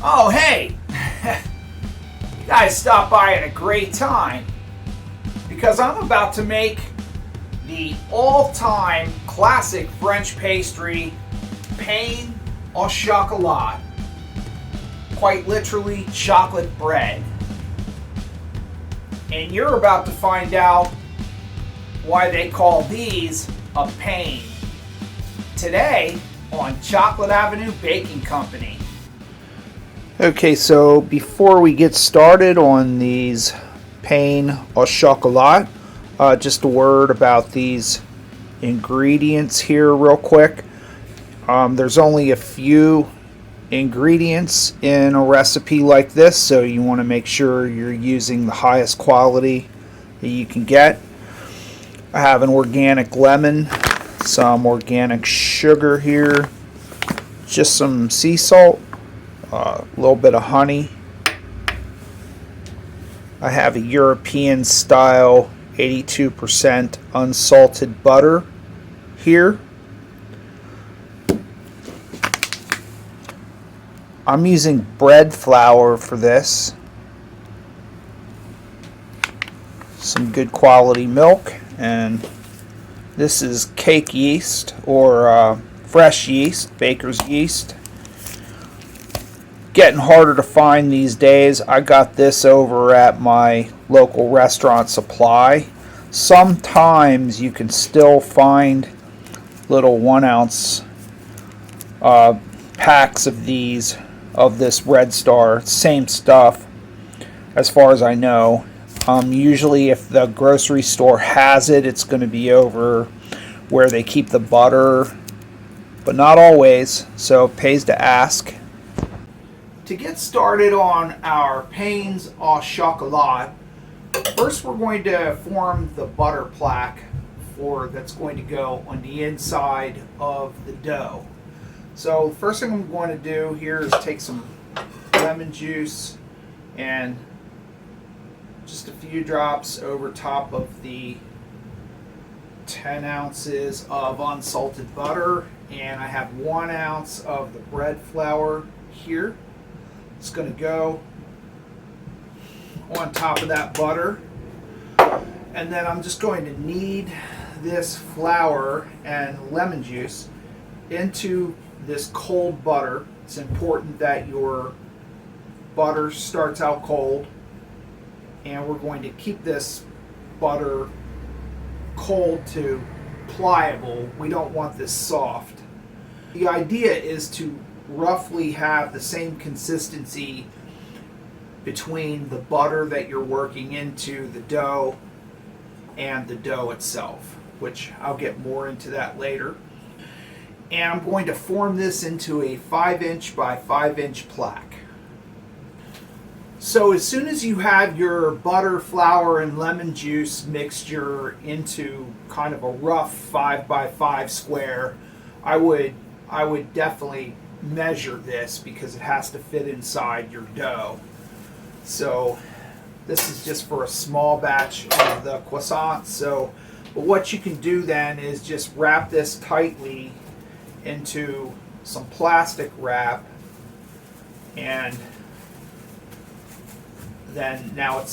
Oh, hey! You guys stopped by at a great time because I'm about to make the all-time classic French pastry, pain au chocolat. Quite literally, chocolate bread. And you're about to find out why they call these a pain. Today on Chocolate Avenue Baking Company. Okay, so before we get started on these pain au chocolat, just a word about these ingredients here real quick. There's only a few ingredients in a recipe like this, so you want to make sure you're using the highest quality that you can get. I have an organic lemon, some organic sugar here, just some sea salt, a little bit of honey. I have a European style 82% unsalted butter here. I'm using bread flour for this. Some good quality milk, and this is cake yeast or fresh yeast, baker's yeast. Getting harder to find these days. I got this over at my local restaurant supply. Sometimes you can still find little 1 ounce packs of these, of this Red Star. Same stuff as far as I know. Usually if the grocery store has it, it's going to be over where they keep the butter, but not always, so it pays to ask. To get started on our pains au chocolat, first we're going to form the butter plaque that's going to go on the inside of the dough. So the first thing I'm going to do here is take some lemon juice and just a few drops over top of the 10 ounces of unsalted butter, and I have 1 ounce of the bread flour here. It's going to go on top of that butter, and then I'm just going to knead this flour and lemon juice into this cold butter. It's important that your butter starts out cold, and we're going to keep this butter cold to pliable. We don't want this soft. The idea is to roughly have the same consistency between the butter that you're working into the dough and the dough itself, which I'll get more into that later. And I'm going to form this into a 5-inch by 5-inch plaque. So as soon as you have your butter, flour, and lemon juice mixture into kind of a rough 5 by 5 square, I would definitely measure this because it has to fit inside your dough. So this is just for a small batch of the croissants. But what you can do then is just wrap this tightly into some plastic wrap, and then now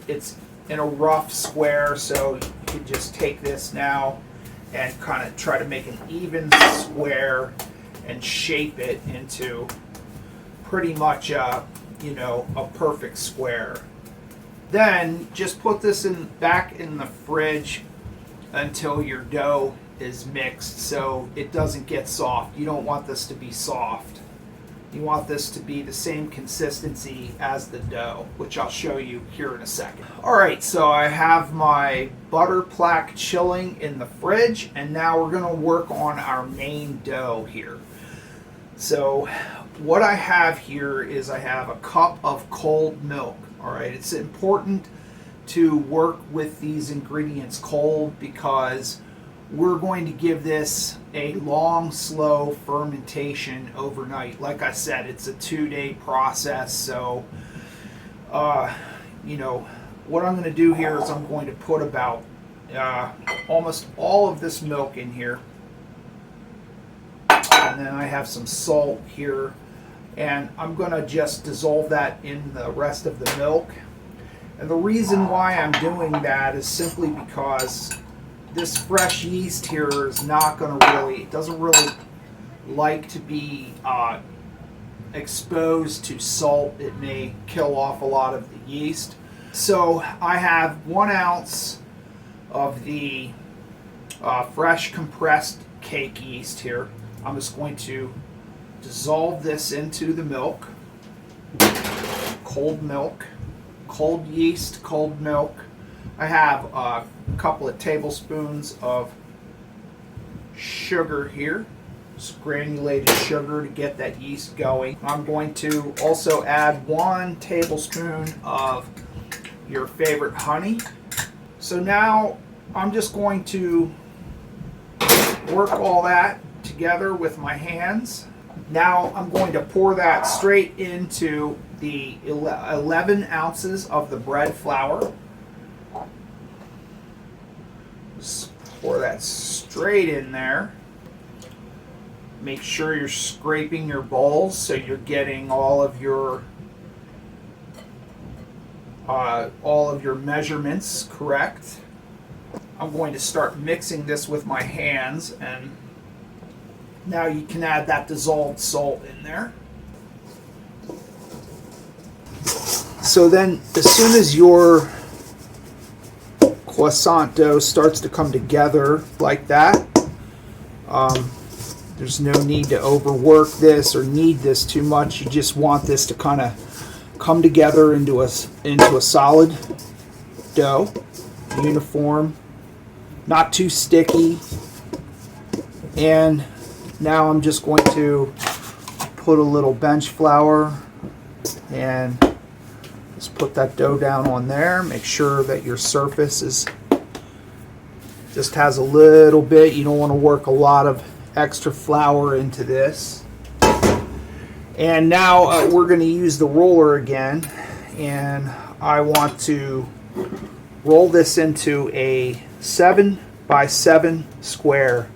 it's in a rough square, so you can just take this now and kind of try to make an even square and shape it into pretty much a perfect square. Then just put this back in the fridge until your dough is mixed so it doesn't get soft. You don't want this to be soft. You want this to be the same consistency as the dough, which I'll show you here in a second. Alright, so I have my butter plaque chilling in the fridge, and now we're going to work on our main dough here. So what I have here is I have a cup of cold milk. Alright, it's important to work with these ingredients cold because we're going to give this a long, slow fermentation overnight. Like I said, it's a 2-day process. So, what I'm going to do here is I'm going to put about almost all of this milk in here. And then I have some salt here And I'm going to just dissolve that in the rest of the milk. And the reason why I'm doing that is simply because this fresh yeast here is not going to really, it doesn't really like to be exposed to salt. It may kill off a lot of the yeast. So I have 1 ounce of the fresh compressed cake yeast here. I'm just going to dissolve this into the milk. Cold milk, cold yeast, cold milk. I have a couple of tablespoons of sugar here, just granulated sugar to get that yeast going. I'm going to also add 1 tablespoon of your favorite honey. So now I'm just going to work all that together with my hands. Now I'm going to pour that straight into the 11 ounces of the bread flour. Just pour that straight in there. Make sure you're scraping your bowls so you're getting all of your measurements correct. I'm going to start mixing this with my hands, and now you can add that dissolved salt in there. So then as soon as your croissant dough starts to come together like that, there's no need to overwork this or knead this too much. You just want this to kind of come together into a solid dough, uniform, not too sticky. And now I'm just going to put a little bench flour and just put that dough down on there. Make sure that your surface is just has a little bit. You don't want to work a lot of extra flour into this. And now we're going to use the roller again, and I want to roll this into a 7 by 7 square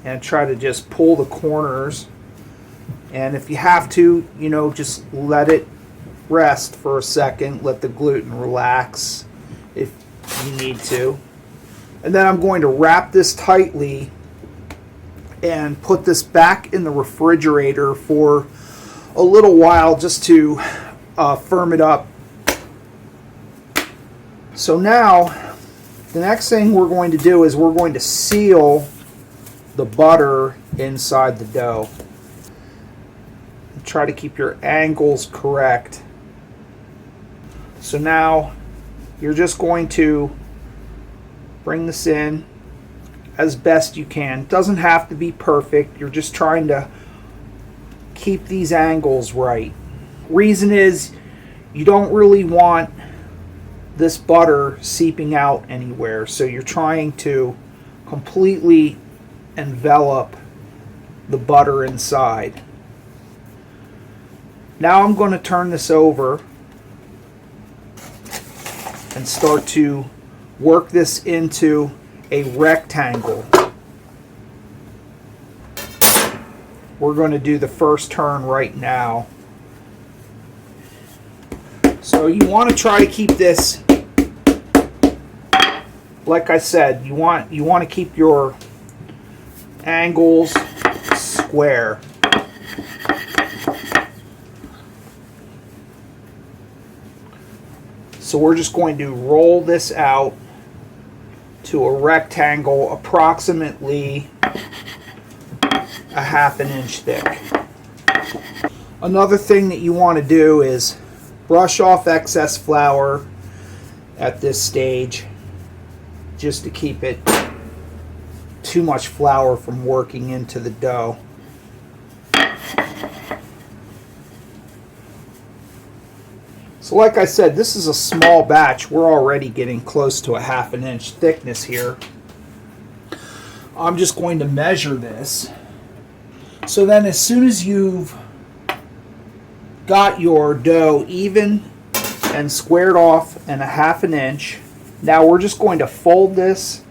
and try to just pull the corners. And if you have to, just let it rest for a second, let the gluten relax if you need to. And then I'm going to wrap this tightly and put this back in the refrigerator for a little while just to firm it up. So now the next thing we're going to do is we're going to seal the butter inside the dough. Try to keep your angles correct. So now you're just going to bring this in as best you can. It doesn't have to be perfect. You're just trying to keep these angles right. Reason is you don't really want this butter seeping out anywhere, so you're trying to completely envelop the butter inside. Now I'm going to turn this over and start to work this into a rectangle. We're going to do the first turn right now. So you want to try to keep this, like I said, you want to keep your angles square. So we're just going to roll this out to a rectangle approximately a ½ inch thick. Another thing that you want to do is brush off excess flour at this stage, just to keep it too much flour from working into the dough. So like I said, this is a small batch. We're already getting close to a ½ inch thickness here. I'm just going to measure this. So then as soon as you've got your dough even and squared off in a ½ inch, now we're just going to fold this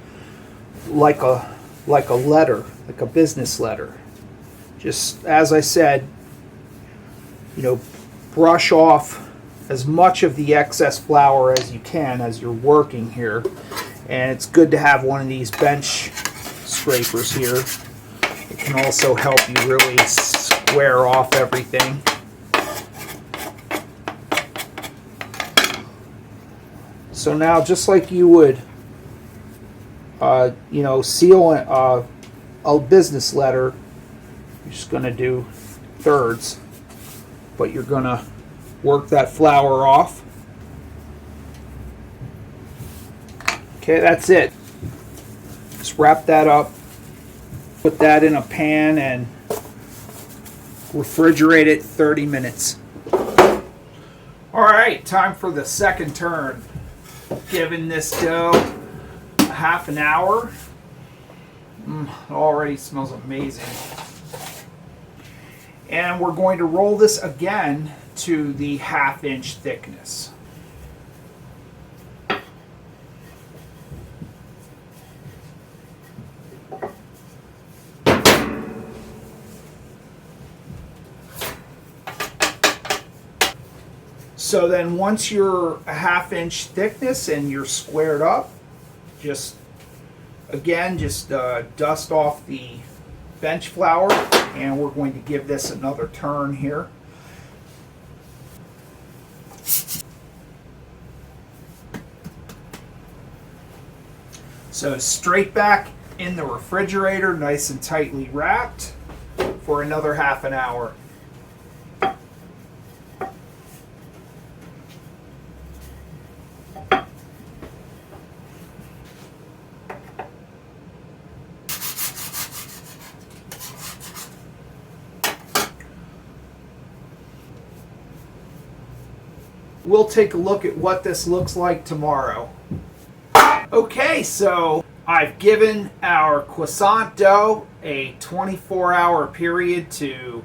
like a letter, like a business letter. Just as I said, brush off as much of the excess flour as you can as you're working here. And it's good to have one of these bench scrapers here. It can also help you really square off everything. So now, just like you would, seal a business letter, you're just going to do thirds, but you're going to work that flour off. Okay, that's it. Just wrap that up, put that in a pan, and refrigerate it 30 minutes. All right, time for the second turn. Giving this dough half an hour. It already smells amazing. And we're going to roll this again to the 1/2 inch thickness. So then once you're a 1/2 inch thickness and you're squared up, just dust off the bench flour, and we're going to give this another turn here. So straight back in the refrigerator, nice and tightly wrapped for another half an hour. We'll take a look at what this looks like tomorrow. Okay, so I've given our croissant dough a 24-hour period to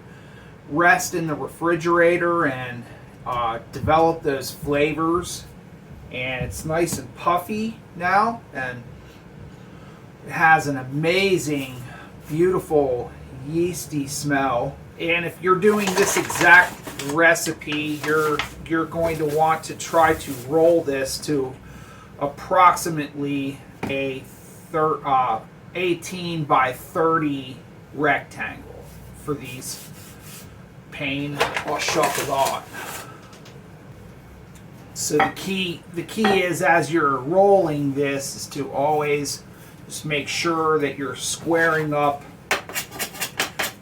rest in the refrigerator and develop those flavors. And it's nice and puffy now, and it has an amazing, beautiful, yeasty smell. And if you're doing this exact recipe, you're going to want to try to roll this to approximately a 18 by 30 rectangle for these pain au chocolat. So the key is, as you're rolling this, is to always just make sure that you're squaring up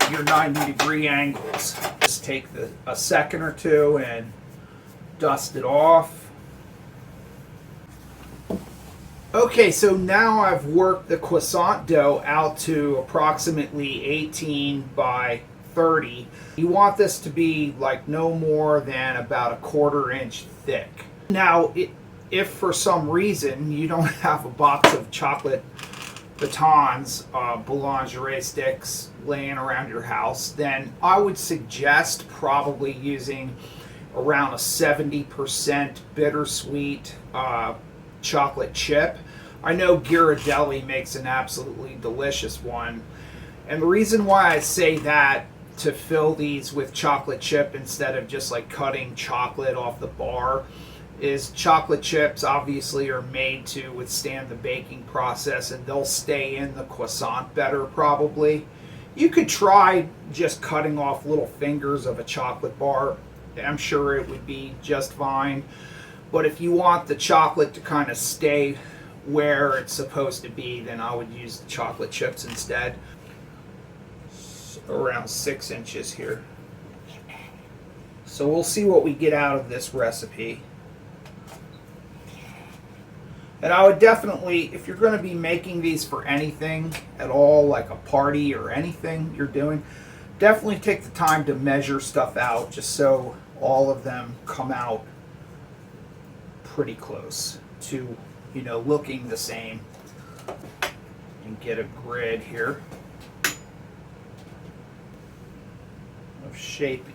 your 90-degree angles. Just take a second or two and dust it off. Okay, so now I've worked the croissant dough out to approximately 18 by 30. You want this to be like no more than about 1/4 inch thick. Now, if for some reason you don't have a box of chocolate batons, boulangerie sticks laying around your house, then I would suggest probably using around a 70% bittersweet chocolate chip. I know Ghirardelli makes an absolutely delicious one, and the reason why I say that, to fill these with chocolate chip instead of just like cutting chocolate off the bar, is chocolate chips obviously are made to withstand the baking process, and they'll stay in the croissant better probably. You could try just cutting off little fingers of a chocolate bar. I'm sure it would be just fine. But if you want the chocolate to kind of stay where it's supposed to be, then I would use the chocolate chips instead. Around 6 inches here. So we'll see what we get out of this recipe. And I would definitely, if you're going to be making these for anything at all, like a party or anything you're doing, definitely take the time to measure stuff out, just so all of them come out pretty close to, looking the same. And get a grid here of shape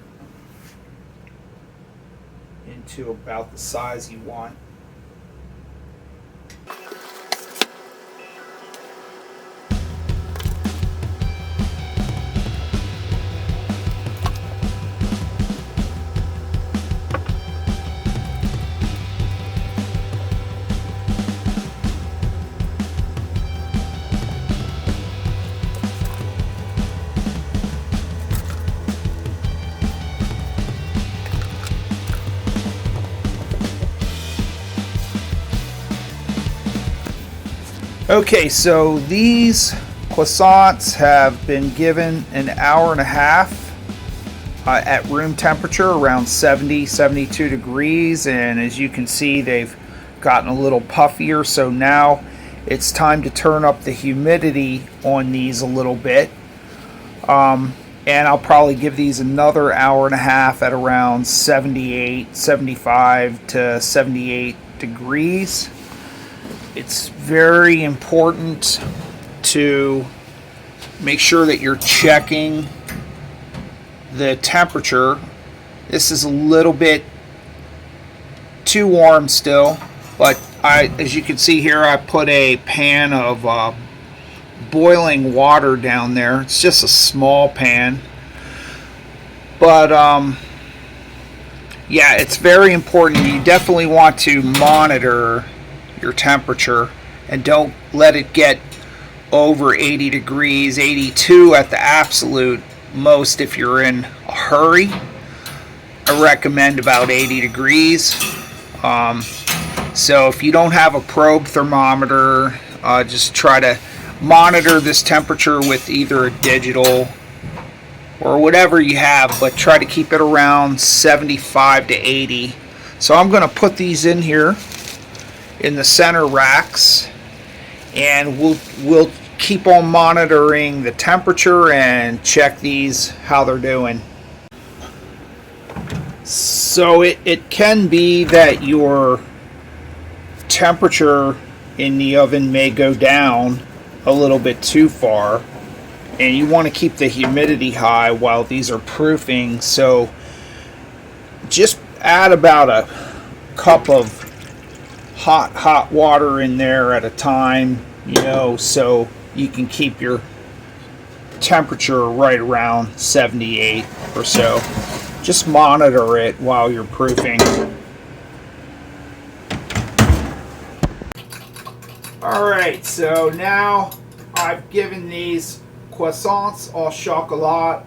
into about the size you want. Okay, so these croissants have been given an hour and a half at room temperature, around 70, 72 degrees, and as you can see, they've gotten a little puffier. So now it's time to turn up the humidity on these a little bit. And I'll probably give these another hour and a half at around 78, 75 to 78 degrees. It's very important to make sure that you're checking the temperature. This is a little bit too warm still, but as you can see here, I put a pan of boiling water down there. It's just a small pan, but yeah, it's very important. You definitely want to monitor your temperature and don't let it get over 80 degrees, 82 at the absolute most if you're in a hurry. I recommend about 80 degrees. So if you don't have a probe thermometer, just try to monitor this temperature with either a digital or whatever you have, but try to keep it around 75 to 80. So I'm going to put these in here in the center racks, and we'll keep on monitoring the temperature and check these how they're doing. So it can be that your temperature in the oven may go down a little bit too far, and you want to keep the humidity high while these are proofing. So just add about a cup of hot water in there at a time, so you can keep your temperature right around 78 or so. Just monitor it while you're proofing. Alright, so now I've given these Croissants au Chocolat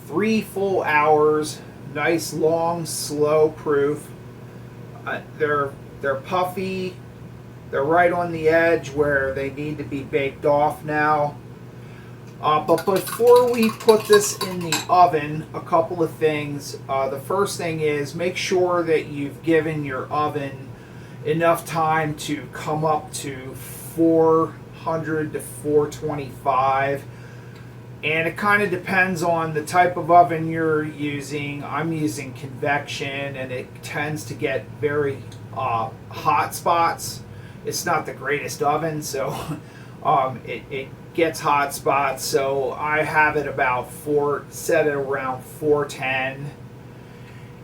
3 full hours, nice long slow proof. They're puffy, they're right on the edge where they need to be baked off now. But before we put this in the oven, a couple of things. The first thing is make sure that you've given your oven enough time to come up to 400 to 425. And it kind of depends on the type of oven you're using. I'm using convection, and it tends to get very hot spots. It's not the greatest oven, so it gets hot spots. So I have it about set it around 410,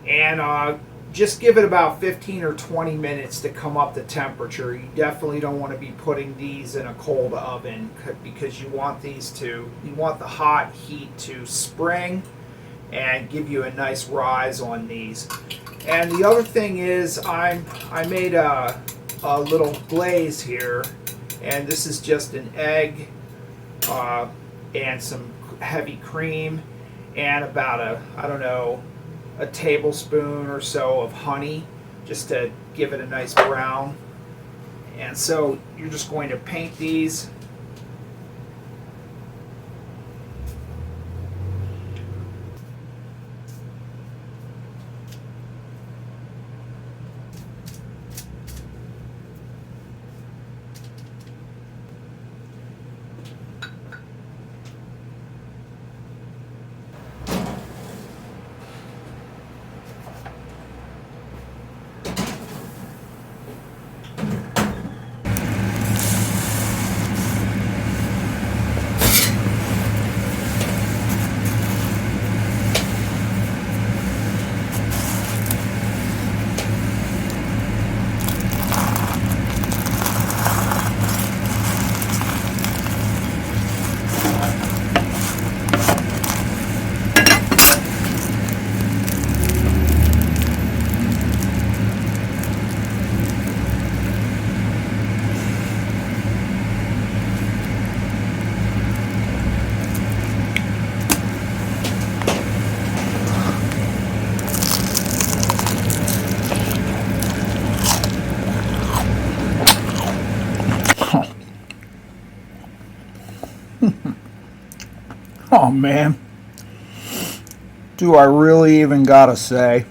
and just give it about 15 or 20 minutes to come up the temperature. You definitely don't want to be putting these in a cold oven, because you want the hot heat to spring and give you a nice rise on these. And the other thing is I made a little glaze here, and this is just an egg and some heavy cream and about a tablespoon or so of honey, just to give it a nice brown. And so you're just going to paint these. Oh man, do I really even gotta say?